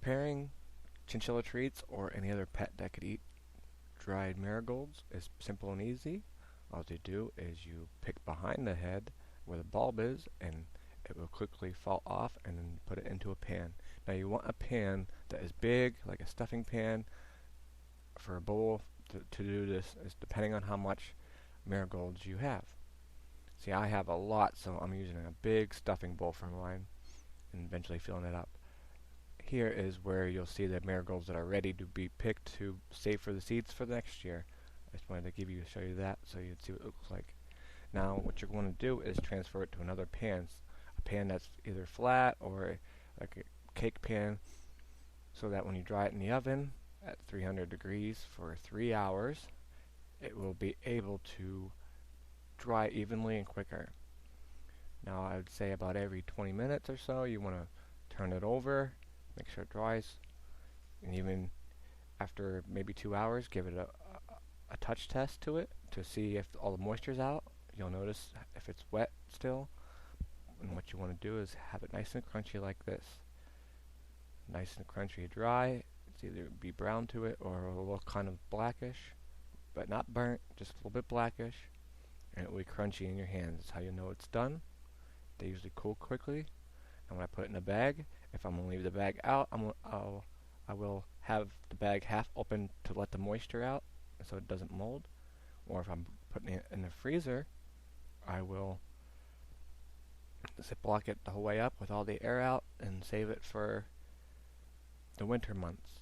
Preparing chinchilla treats or any other pet that could eat dried marigolds is simple and easy. All you do is you pick behind the head where the bulb is, and it will quickly fall off, and then put it into a pan. Now you want a pan that is big, like a stuffing pan. For a bowl to do this is depending on how much marigolds you have. See, I have a lot, so I'm using a big stuffing bowl for mine and eventually filling it up. Here is where you'll see the marigolds that are ready to be picked to save for the seeds for the next year. I just wanted to show you that so you'd see what it looks like. Now what you're going to do is transfer it to another pan, a pan that's either flat or like a cake pan, so that when you dry it in the oven at 300 degrees for 3 hours, it will be able to dry evenly and quicker. Now I would say about every 20 minutes or so you want to turn it over, make sure it dries, and even after maybe 2 hours give it a touch test to it to see if all the moisture's out. You'll notice if it's wet still, and what you want to do is have it nice and crunchy like this. Nice and crunchy dry. It's either be brown to it or it'll look kind of blackish, but not burnt, just a little bit blackish, and it will be crunchy in your hands. That's how you know it's done. They usually cool quickly, and when I put it in a bag, if I'm going to leave the bag out, I will have the bag half open to let the moisture out so it doesn't mold. Or if I'm putting it in the freezer, I will Ziploc it the whole way up with all the air out and save it for the winter months.